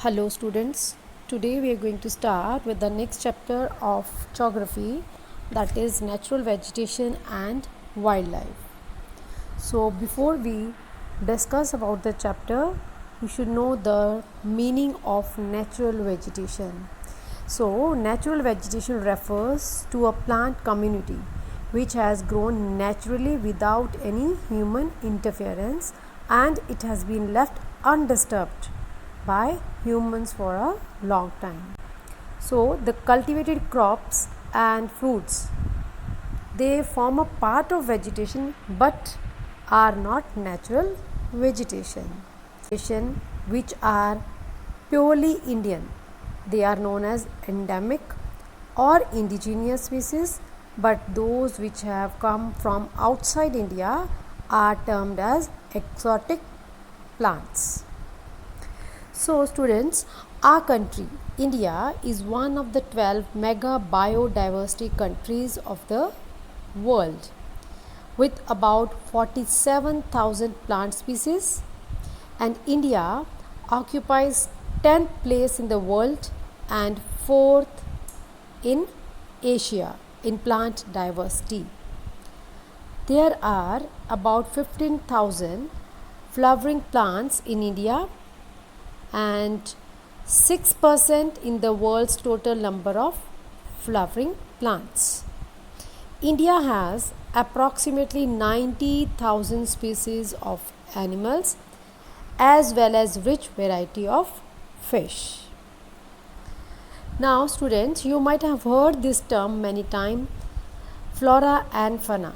Hello students, today we are going to start with the next chapter of geography, that is natural vegetation and wildlife. So before we discuss about the chapter, you should know the meaning of natural vegetation. So natural vegetation refers to a plant community which has grown naturally without any human interference, and it has been left undisturbed by humans for a long time. So the cultivated crops and fruits, they form a part of vegetation but are not natural vegetation. Which are purely Indian. They are known as endemic or indigenous species, but those which have come from outside India are termed as exotic plants. So students, our country, India, is one of the 12 mega biodiversity countries of the world with about 47,000 plant species, and India occupies 10th place in the world and 4th in Asia in plant diversity. There are about 15,000 flowering plants in India and 6% in the world's total number of flowering plants. India has approximately 90,000 species of animals as well as rich variety of fish. Now students, you might have heard this term many times, flora and fauna.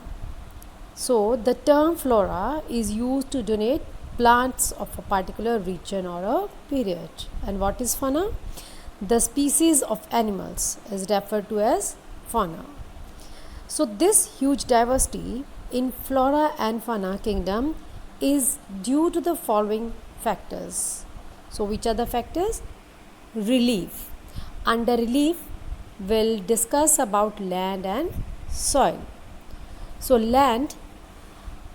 So the term flora is used to denote plants of a particular region or a period. And what is fauna? The species of animals is referred to as fauna. So this huge diversity in flora and fauna kingdom is due to the following factors. So which are the factors? Relief. Under relief, we'll discuss about land and soil. So land,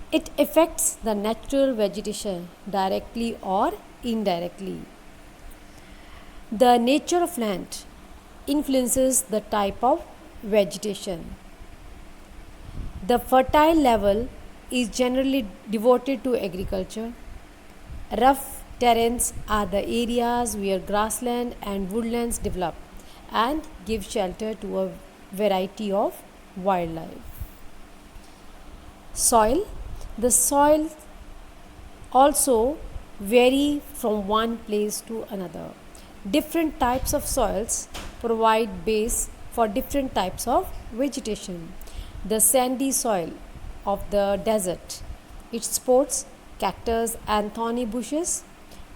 it affects the natural vegetation directly or indirectly. The nature of land influences the type of vegetation. The fertile level is generally devoted to agriculture. Rough terrains are the areas where grassland and woodlands develop and give shelter to a variety of wildlife. Soil. The soil also vary from one place to another. Different types of soils provide base for different types of vegetation. The sandy soil of the desert, it supports cactus and thorny bushes,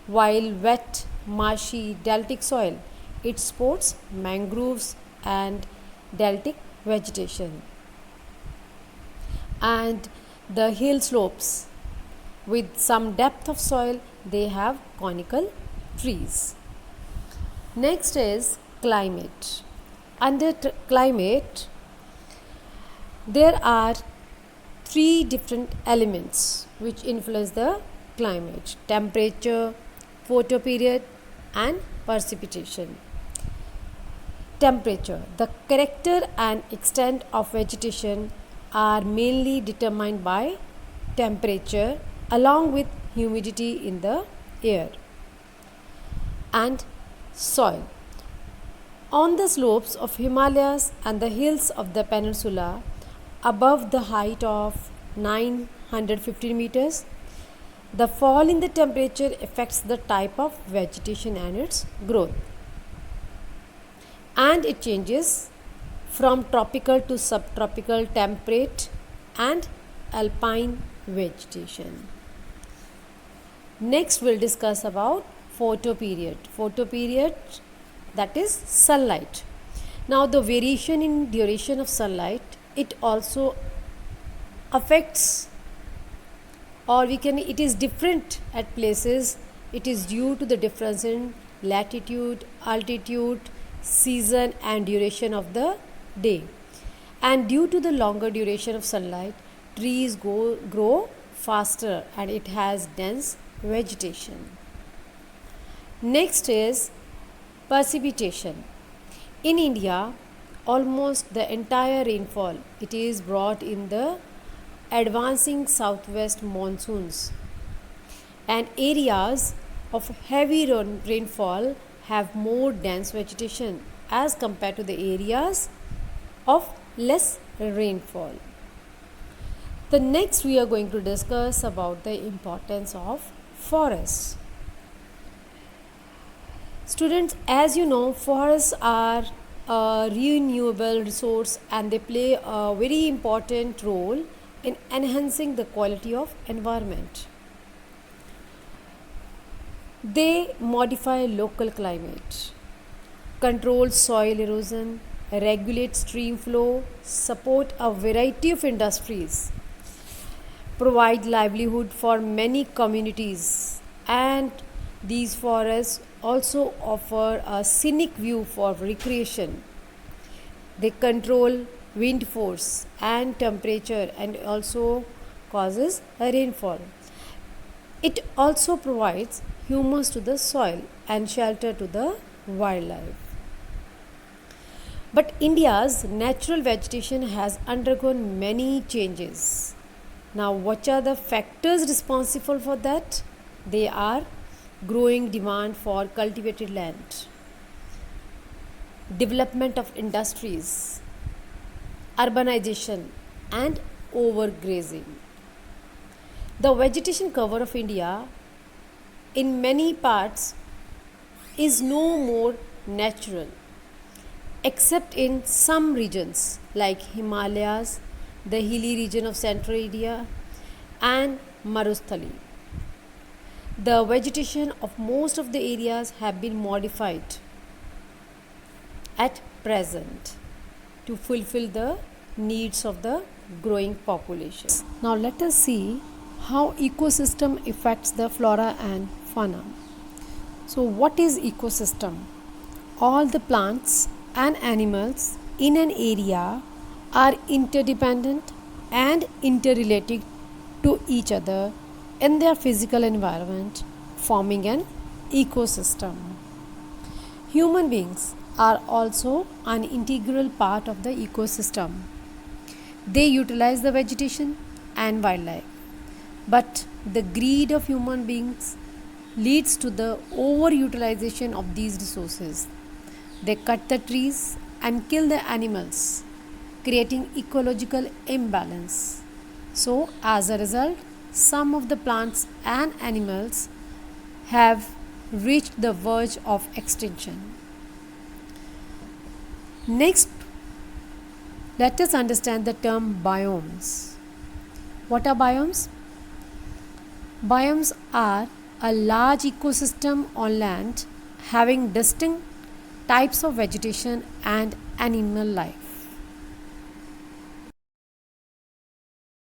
while wet, marshy, deltic soil, it supports mangroves and deltic vegetation. And the hill slopes with some depth of soil, they have conical trees. Next is climate. Under climate, there are three different elements which influence the climate: temperature, photoperiod and precipitation. Temperature. The character and extent of vegetation are mainly determined by temperature along with humidity in the air. And soil. On the slopes of Himalayas and the hills of the peninsula above the height of 950 meters, the fall in the temperature affects the type of vegetation and its growth. And it changes from tropical to subtropical, temperate and alpine vegetation. Next we'll discuss about photoperiod. Photoperiod, that is sunlight. Now the variation in duration of sunlight, it also affects, or it is different at places. It is due to the difference in latitude, altitude, season and duration of the day. And due to the longer duration of sunlight, trees grow faster and it has dense vegetation. Next is precipitation. In India, almost the entire rainfall it is brought in the advancing southwest monsoons, and areas of heavy rainfall have more dense vegetation as compared to the areas of less rainfall. The next we are going to discuss about the importance of forests. Students, as you know, forests are a renewable resource and they play a very important role in enhancing the quality of environment. They modify local climate, control soil erosion, regulate stream flow, support a variety of industries, provide livelihood for many communities, and these forests also offer a scenic view for recreation. They control wind force and temperature and also causes a rainfall. It also provides humus to the soil and shelter to the wildlife. But India's natural vegetation has undergone many changes. Now, what are the factors responsible for that? They are growing demand for cultivated land, development of industries, urbanization, and overgrazing. The vegetation cover of India in many parts is no more natural except in some regions like Himalayas, the hilly region of Central India, and Marusthali. The vegetation of most of the areas have been modified at present to fulfill the needs of the growing population. Now let us see how ecosystem affects the flora and fauna. So what is ecosystem? All the plants and animals in an area are interdependent and interrelated to each other in their physical environment, forming an ecosystem. Human beings are also an integral part of the ecosystem. They utilize the vegetation and wildlife. But the greed of human beings leads to the overutilization of these resources. They cut the trees and kill the animals, creating ecological imbalance. So, as a result, some of the plants and animals have reached the verge of extinction. Next, let us understand the term biomes. What are biomes? Biomes are a large ecosystem on land having distinct types of vegetation and animal life.